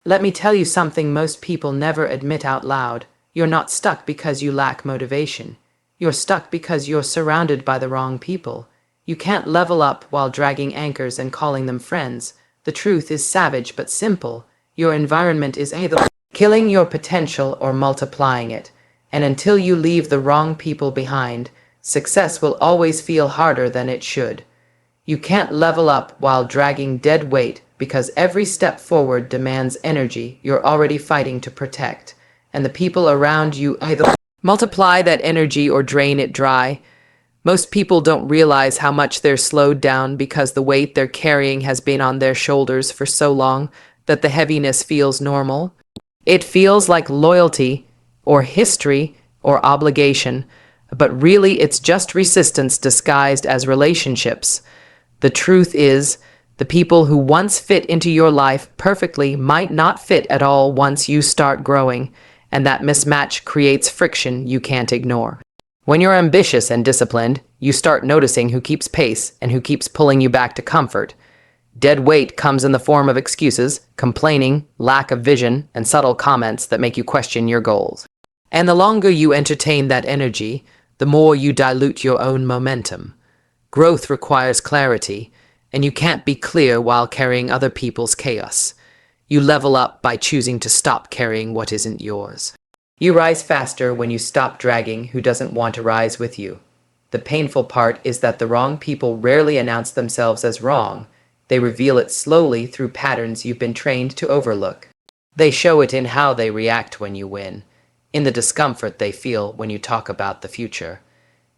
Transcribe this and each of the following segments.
Let me tell you something most people never admit out loud. You're not stuck because you lack motivation. You're stuck because you're surrounded by the wrong people. You can't level up while dragging anchors and calling them friends. The truth is savage but simple. Your environment is either killing your potential or multiplying it. And until you leave the wrong people behind, success will always feel harder than it should. You can't level up while dragging dead weight because every step forward demands energy you're already fighting to protect. And the people around you either multiply that energy or drain it dry. Most people don't realize how much they're slowed down because the weight they're carrying has been on their shoulders for so long that the heaviness feels normal. It feels like loyalty or history or obligation, but really it's just resistance disguised as relationships. The truth is, the people who once fit into your life perfectly might not fit at all once you start growing, and that mismatch creates friction you can't ignore. When you're ambitious and disciplined, you start noticing who keeps pace and who keeps pulling you back to comfort. Dead weight comes in the form of excuses, complaining, lack of vision, and subtle comments that make you question your goals. And the longer you entertain that energy, the more you dilute your own momentum. Growth requires clarity, and you can't be clear while carrying other people's chaos. You level up by choosing to stop carrying what isn't yours. You rise faster when you stop dragging who doesn't want to rise with you. The painful part is that the wrong people rarely announce themselves as wrong. They reveal it slowly through patterns you've been trained to overlook. They show it in how they react when you win, in the discomfort they feel when you talk about the future,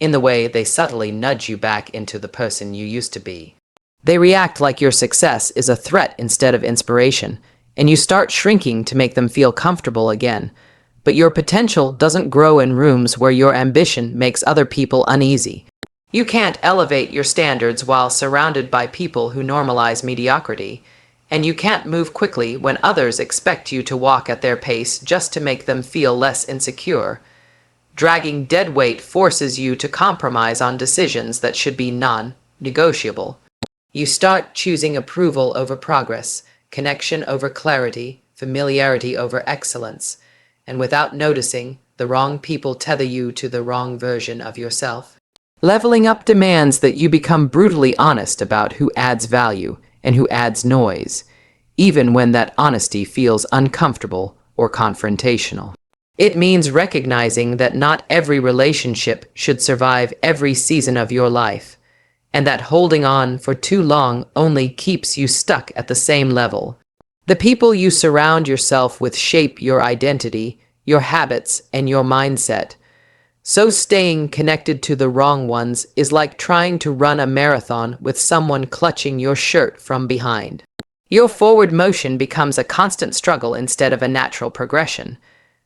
in the way they subtly nudge you back into the person you used to be. They react like your success is a threat instead of inspiration, and you start shrinking to make them feel comfortable again. But your potential doesn't grow in rooms where your ambition makes other people uneasy. You can't elevate your standards while surrounded by people who normalize mediocrity, and you can't move quickly when others expect you to walk at their pace just to make them feel less insecure. Dragging dead weight forces you to compromise on decisions that should be non-negotiable. You start choosing approval over progress, connection over clarity, familiarity over excellence, and without noticing, the wrong people tether you to the wrong version of yourself. Leveling up demands that you become brutally honest about who adds value and who adds noise, even when that honesty feels uncomfortable or confrontational. It means recognizing that not every relationship should survive every season of your life, and that holding on for too long only keeps you stuck at the same level. The people you surround yourself with shape your identity, your habits, and your mindset. So staying connected to the wrong ones is like trying to run a marathon with someone clutching your shirt from behind. Your forward motion becomes a constant struggle instead of a natural progression.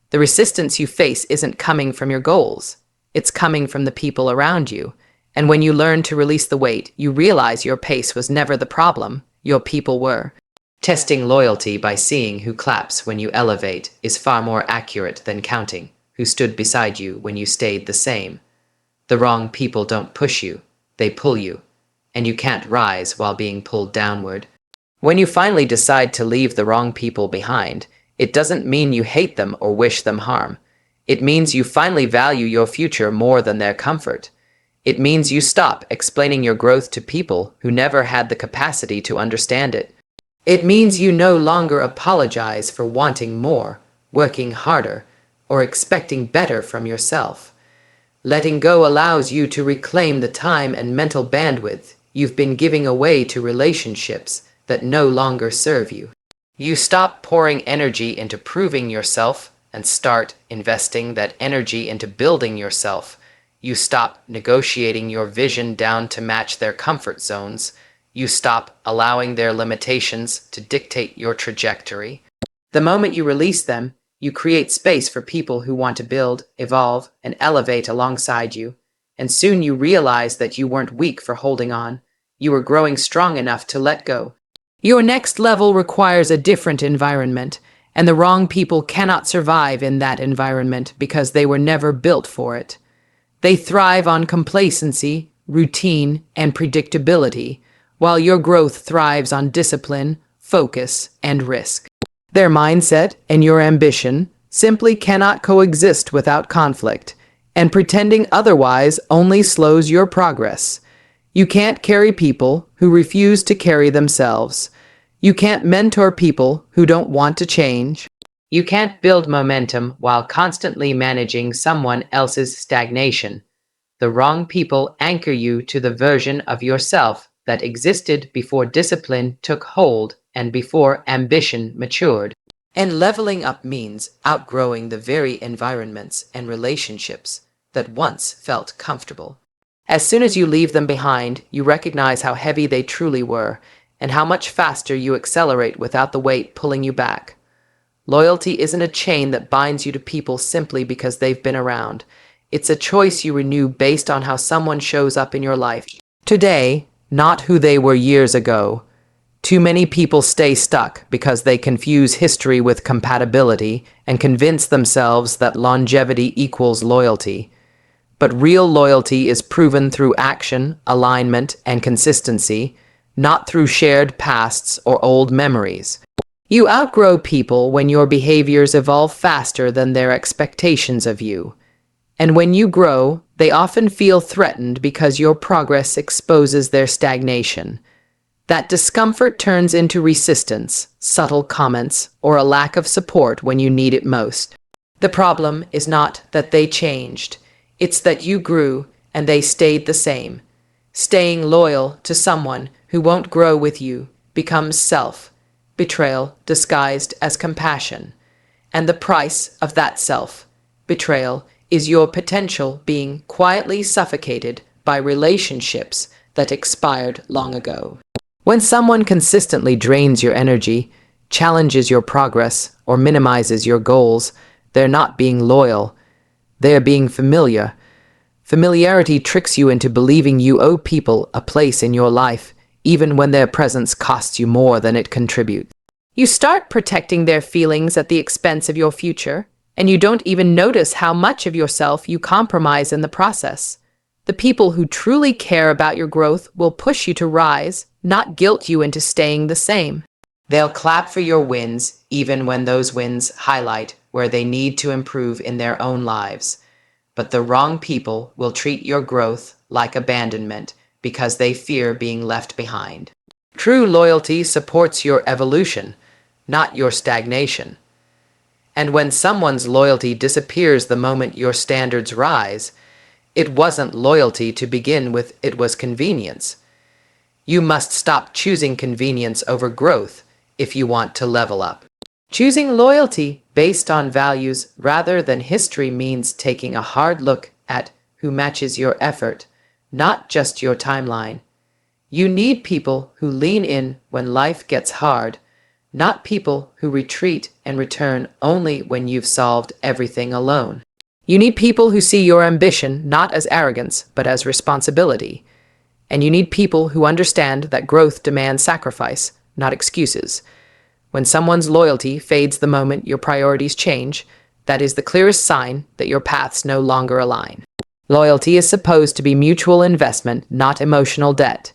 The resistance you face isn't coming from your goals. It's coming from the people around you. And when you learn to release the weight, you realize your pace was never the problem, your people were. Testing loyalty by seeing who claps when you elevate is far more accurate than counting who stood beside you when you stayed the same. The wrong people don't push you, they pull you, and you can't rise while being pulled downward. When you finally decide to leave the wrong people behind, it doesn't mean you hate them or wish them harm. It means you finally value your future more than their comfort. It means you stop explaining your growth to people who never had the capacity to understand it. It means you no longer apologize for wanting more, working harder, or expecting better from yourself. Letting go allows you to reclaim the time and mental bandwidth you've been giving away to relationships that no longer serve you. You stop pouring energy into proving yourself and start investing that energy into building yourself. You stop negotiating your vision down to match their comfort zones. You stop allowing their limitations to dictate your trajectory. The moment you release them, you create space for people who want to build, evolve, and elevate alongside you. And soon you realize that you weren't weak for holding on. You were growing strong enough to let go. Your next level requires a different environment, and the wrong people cannot survive in that environment because they were never built for it. They thrive on complacency, routine, and predictability, while your growth thrives on discipline, focus, and risk. Their mindset and your ambition simply cannot coexist without conflict, and pretending otherwise only slows your progress. You can't carry people who refuse to carry themselves. You can't mentor people who don't want to change. You can't build momentum while constantly managing someone else's stagnation. The wrong people anchor you to the version of yourself that existed before discipline took hold and before ambition matured. And leveling up means outgrowing the very environments and relationships that once felt comfortable. As soon as you leave them behind, you recognize how heavy they truly were and how much faster you accelerate without the weight pulling you back. Loyalty isn't a chain that binds you to people simply because they've been around. It's a choice you renew based on how someone shows up in your life today, not who they were years ago. Too many people stay stuck because they confuse history with compatibility and convince themselves that longevity equals loyalty. But real loyalty is proven through action, alignment, and consistency, not through shared pasts or old memories. You outgrow people when your behaviors evolve faster than their expectations of you. And when you grow, they often feel threatened because your progress exposes their stagnation. That discomfort turns into resistance, subtle comments, or a lack of support when you need it most. The problem is not that they changed. It's that you grew and they stayed the same. Staying loyal to someone who won't grow with you becomes self-betrayal disguised as compassion. And the price of that self-betrayal is your potential being quietly suffocated by relationships that expired long ago. When someone consistently drains your energy, challenges your progress, or minimizes your goals, they're not being loyal. They're being familiar. Familiarity tricks you into believing you owe people a place in your life, even when their presence costs you more than it contributes. You start protecting their feelings at the expense of your future, and you don't even notice how much of yourself you compromise in the process. The people who truly care about your growth will push you to rise, not guilt you into staying the same. They'll clap for your wins, even when those wins highlight where they need to improve in their own lives. But the wrong people will treat your growth like abandonment because they fear being left behind. True loyalty supports your evolution, not your stagnation. And when someone's loyalty disappears the moment your standards rise, it wasn't loyalty to begin with, it was convenience. You must stop choosing convenience over growth if you want to level up. Choosing loyalty based on values rather than history means taking a hard look at who matches your effort, not just your timeline. You need people who lean in when life gets hard, not people who retreat and return only when you've solved everything alone. You need people who see your ambition not as arrogance, but as responsibility. And you need people who understand that growth demands sacrifice, not excuses. When someone's loyalty fades the moment your priorities change, that is the clearest sign that your paths no longer align. Loyalty is supposed to be mutual investment, not emotional debt.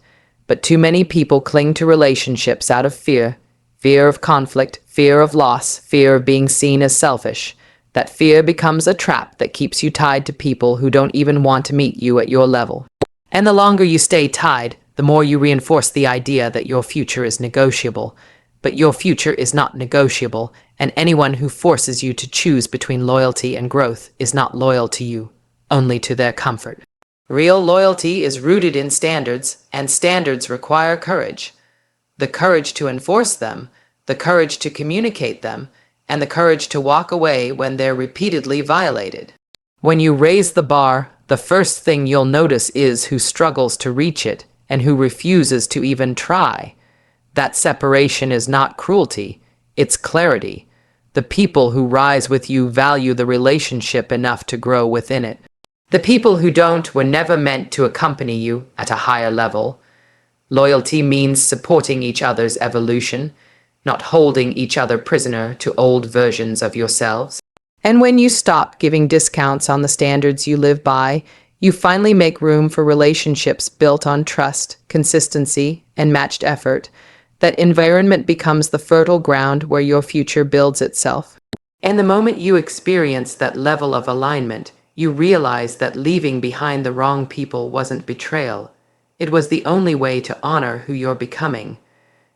But too many people cling to relationships out of fear of conflict, fear of loss, fear of being seen as selfish. That fear becomes a trap that keeps you tied to people who don't even want to meet you at your level. And the longer you stay tied, the more you reinforce the idea that your future is negotiable. But your future is not negotiable, and anyone who forces you to choose between loyalty and growth is not loyal to you, only to their comfort. Real loyalty is rooted in standards, and standards require courage. The courage to enforce them, the courage to communicate them, and the courage to walk away when they're repeatedly violated. When you raise the bar, the first thing you'll notice is who struggles to reach it and who refuses to even try. That separation is not cruelty, it's clarity. The people who rise with you value the relationship enough to grow within it. The people who don't were never meant to accompany you at a higher level. Loyalty means supporting each other's evolution, not holding each other prisoner to old versions of yourselves. And when you stop giving discounts on the standards you live by, you finally make room for relationships built on trust, consistency, and matched effort. That environment becomes the fertile ground where your future builds itself. And the moment you experience that level of alignment, you realize that leaving behind the wrong people wasn't betrayal. It was the only way to honor who you're becoming.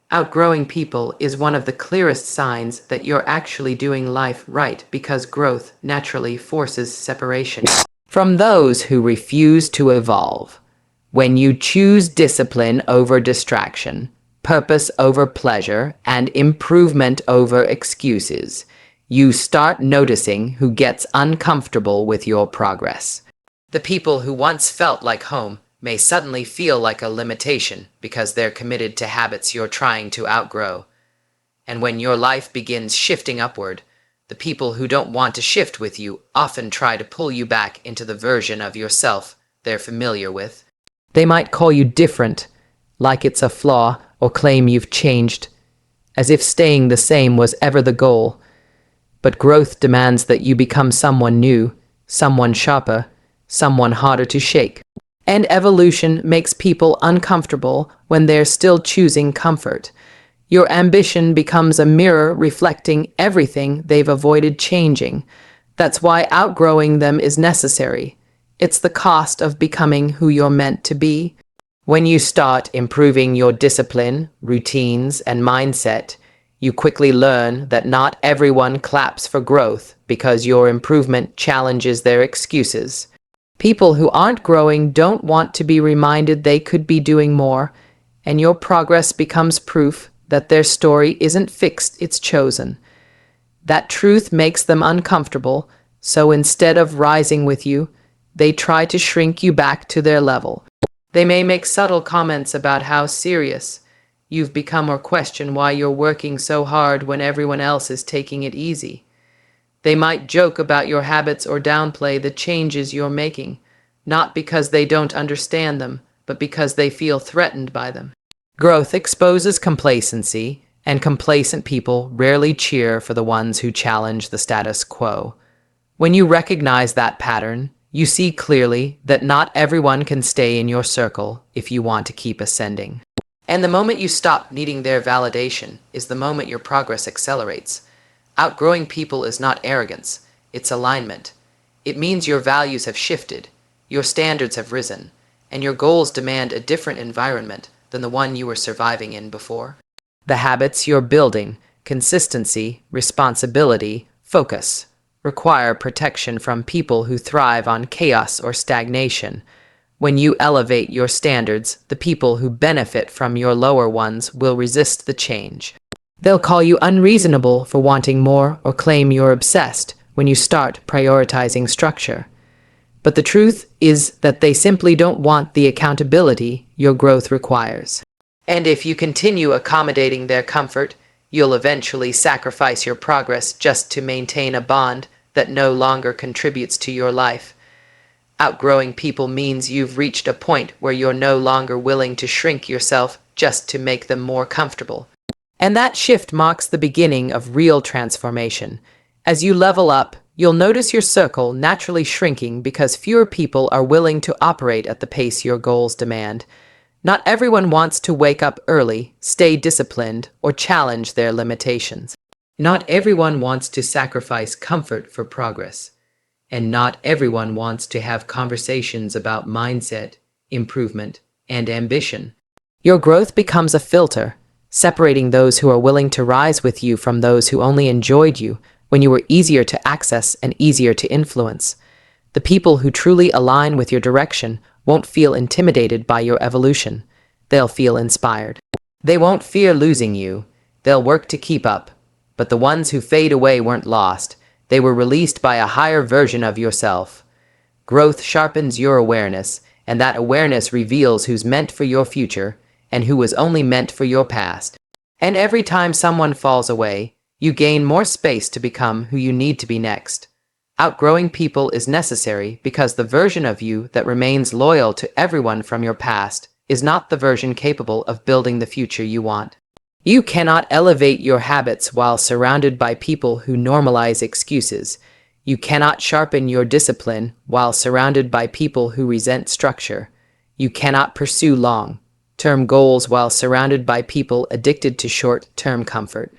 Outgrowing people is one of the clearest signs that you're actually doing life right, because growth naturally forces separation from those who refuse to evolve. When you choose discipline over distraction, purpose over pleasure, and improvement over excuses, you start noticing who gets uncomfortable with your progress. The people who once felt like home may suddenly feel like a limitation because they're committed to habits you're trying to outgrow. And when your life begins shifting upward, the people who don't want to shift with you often try to pull you back into the version of yourself they're familiar with. They might call you different, like it's a flaw, or claim you've changed, as if staying the same was ever the goal. But growth demands that you become someone new, someone sharper, someone harder to shake. And evolution makes people uncomfortable when they're still choosing comfort. Your ambition becomes a mirror reflecting everything they've avoided changing. That's why outgrowing them is necessary. It's the cost of becoming who you're meant to be. When you start improving your discipline, routines, and mindset, you quickly learn that not everyone claps for growth because your improvement challenges their excuses. People who aren't growing don't want to be reminded they could be doing more, and your progress becomes proof that their story isn't fixed, it's chosen. That truth makes them uncomfortable, so instead of rising with you, they try to shrink you back to their level. They may make subtle comments about how serious you've become or question why you're working so hard when everyone else is taking it easy. They might joke about your habits or downplay the changes you're making, not because they don't understand them, but because they feel threatened by them. Growth exposes complacency, and complacent people rarely cheer for the ones who challenge the status quo. When you recognize that pattern, you see clearly that not everyone can stay in your circle if you want to keep ascending. And the moment you stop needing their validation is the moment your progress accelerates. Outgrowing people is not arrogance, it's alignment. It means your values have shifted, your standards have risen, and your goals demand a different environment than the one you were surviving in before. The habits you're building, consistency, responsibility, focus, require protection from people who thrive on chaos or stagnation. When you elevate your standards, the people who benefit from your lower ones will resist the change. They'll call you unreasonable for wanting more or claim you're obsessed when you start prioritizing structure. But the truth is that they simply don't want the accountability your growth requires. And if you continue accommodating their comfort, you'll eventually sacrifice your progress just to maintain a bond that no longer contributes to your life. Outgrowing people means you've reached a point where you're no longer willing to shrink yourself just to make them more comfortable. And that shift marks the beginning of real transformation. As you level up, you'll notice your circle naturally shrinking because fewer people are willing to operate at the pace your goals demand. Not everyone wants to wake up early, stay disciplined, or challenge their limitations. Not everyone wants to sacrifice comfort for progress. And not everyone wants to have conversations about mindset, improvement, and ambition. Your growth becomes a filter, separating those who are willing to rise with you from those who only enjoyed you when you were easier to access and easier to influence. The people who truly align with your direction won't feel intimidated by your evolution. They'll feel inspired. They won't fear losing you. They'll work to keep up. But the ones who fade away weren't lost. They were released by a higher version of yourself. Growth sharpens your awareness, and that awareness reveals who's meant for your future and who was only meant for your past. And every time someone falls away, you gain more space to become who you need to be next. Outgrowing people is necessary because the version of you that remains loyal to everyone from your past is not the version capable of building the future you want. You cannot elevate your habits while surrounded by people who normalize excuses. You cannot sharpen your discipline while surrounded by people who resent structure. You cannot pursue long, long-term goals while surrounded by people addicted to short-term comfort.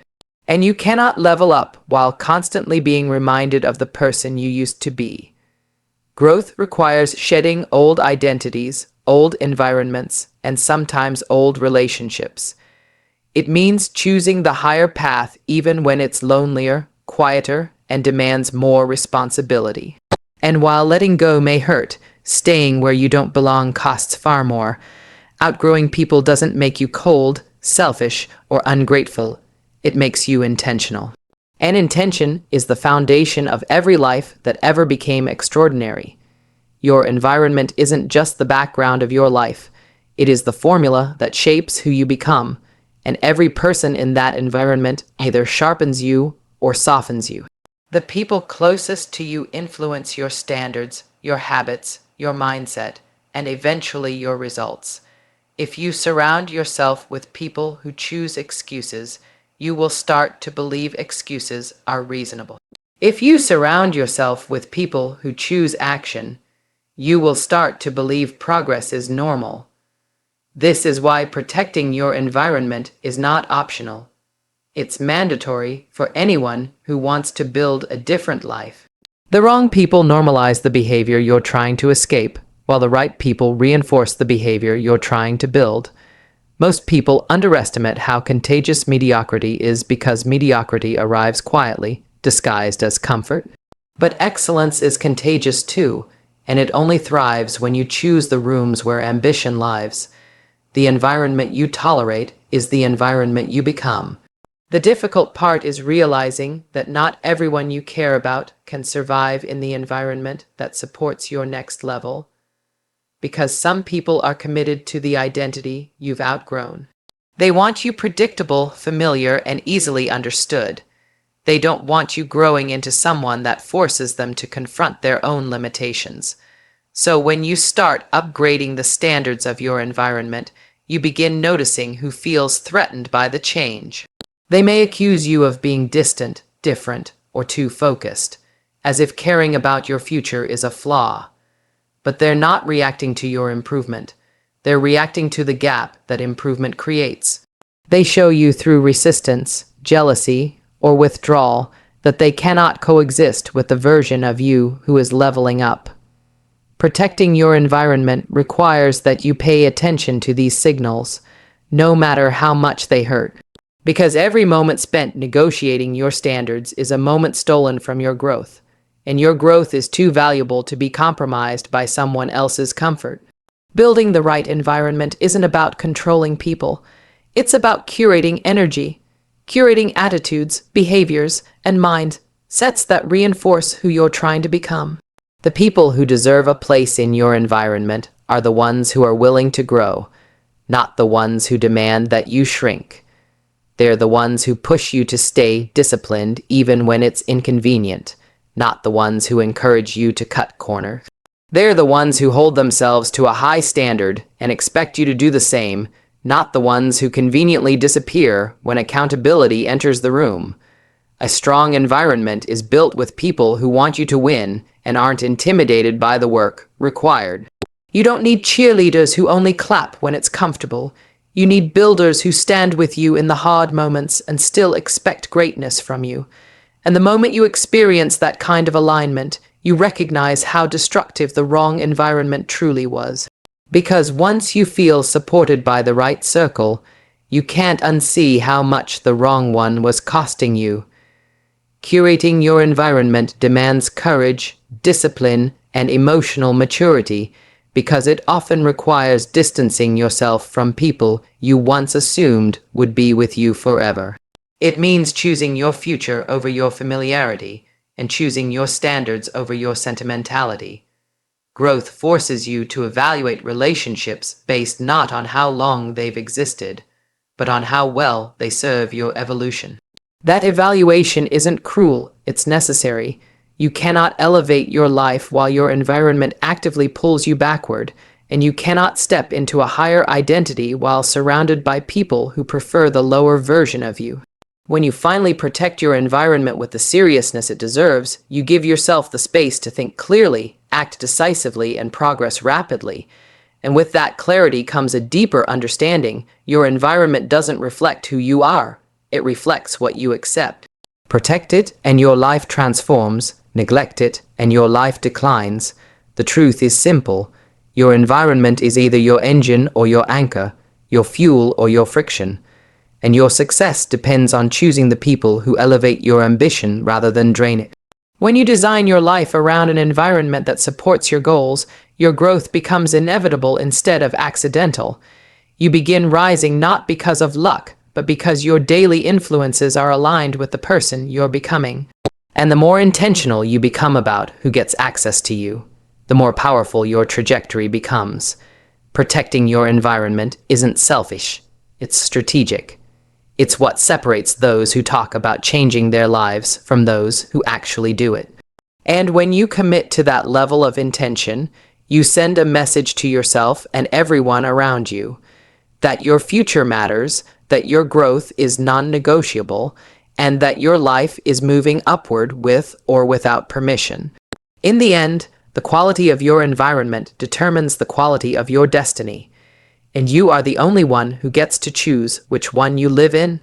And you cannot level up while constantly being reminded of the person you used to be. Growth requires shedding old identities, old environments, and sometimes old relationships. It means choosing the higher path even when it's lonelier, quieter, and demands more responsibility. And while letting go may hurt, staying where you don't belong costs far more. Outgrowing people doesn't make you cold, selfish, or ungrateful. It makes you intentional. And intention is the foundation of every life that ever became extraordinary. Your environment isn't just the background of your life. It is the formula that shapes who you become, and every person in that environment either sharpens you or softens you. The people closest to you influence your standards, your habits, your mindset, and eventually your results. If you surround yourself with people who choose excuses, you will start to believe excuses are reasonable. If you surround yourself with people who choose action, you will start to believe progress is normal. This is why protecting your environment is not optional. It's mandatory for anyone who wants to build a different life. The wrong people normalize the behavior you're trying to escape, while the right people reinforce the behavior you're trying to build. Most people underestimate how contagious mediocrity is because mediocrity arrives quietly, disguised as comfort. But excellence is contagious too, and it only thrives when you choose the rooms where ambition lives. The environment you tolerate is the environment you become. The difficult part is realizing that not everyone you care about can survive in the environment that supports your next level, because some people are committed to the identity you've outgrown. They want you predictable, familiar, and easily understood. They don't want you growing into someone that forces them to confront their own limitations. So when you start upgrading the standards of your environment, you begin noticing who feels threatened by the change. They may accuse you of being distant, different, or too focused, as if caring about your future is a flaw. But they're not reacting to your improvement. They're reacting to the gap that improvement creates. They show you through resistance, jealousy, or withdrawal that they cannot coexist with the version of you who is leveling up. Protecting your environment requires that you pay attention to these signals, no matter how much they hurt. Because every moment spent negotiating your standards is a moment stolen from your growth, and your growth is too valuable to be compromised by someone else's comfort. Building the right environment isn't about controlling people. It's about curating energy, curating attitudes, behaviors, and mindsets that reinforce who you're trying to become. The people who deserve a place in your environment are the ones who are willing to grow, not the ones who demand that you shrink. They're the ones who push you to stay disciplined even when it's inconvenient, not the ones who encourage you to cut corners. They're the ones who hold themselves to a high standard and expect you to do the same, not the ones who conveniently disappear when accountability enters the room. A strong environment is built with people who want you to win and aren't intimidated by the work required. You don't need cheerleaders who only clap when it's comfortable. You need builders who stand with you in the hard moments and still expect greatness from you. And the moment you experience that kind of alignment, you recognize how destructive the wrong environment truly was. Because once you feel supported by the right circle, you can't unsee how much the wrong one was costing you. Curating your environment demands courage, discipline, and emotional maturity, because it often requires distancing yourself from people you once assumed would be with you forever. It means choosing your future over your familiarity and choosing your standards over your sentimentality. Growth forces you to evaluate relationships based not on how long they've existed, but on how well they serve your evolution. That evaluation isn't cruel, it's necessary. You cannot elevate your life while your environment actively pulls you backward, and you cannot step into a higher identity while surrounded by people who prefer the lower version of you. When you finally protect your environment with the seriousness it deserves, you give yourself the space to think clearly, act decisively, and progress rapidly. And with that clarity comes a deeper understanding. Your environment doesn't reflect who you are. It reflects what you accept. Protect it and your life transforms. Neglect it and your life declines. The truth is simple. Your environment is either your engine or your anchor, your fuel or your friction. And your success depends on choosing the people who elevate your ambition rather than drain it. When you design your life around an environment that supports your goals, your growth becomes inevitable instead of accidental. You begin rising not because of luck, but because your daily influences are aligned with the person you're becoming. And the more intentional you become about who gets access to you, the more powerful your trajectory becomes. Protecting your environment isn't selfish, it's strategic. It's what separates those who talk about changing their lives from those who actually do it. And when you commit to that level of intention, you send a message to yourself and everyone around you that your future matters, that your growth is non-negotiable, and that your life is moving upward with or without permission. In the end, the quality of your environment determines the quality of your destiny, and you are the only one who gets to choose which one you live in,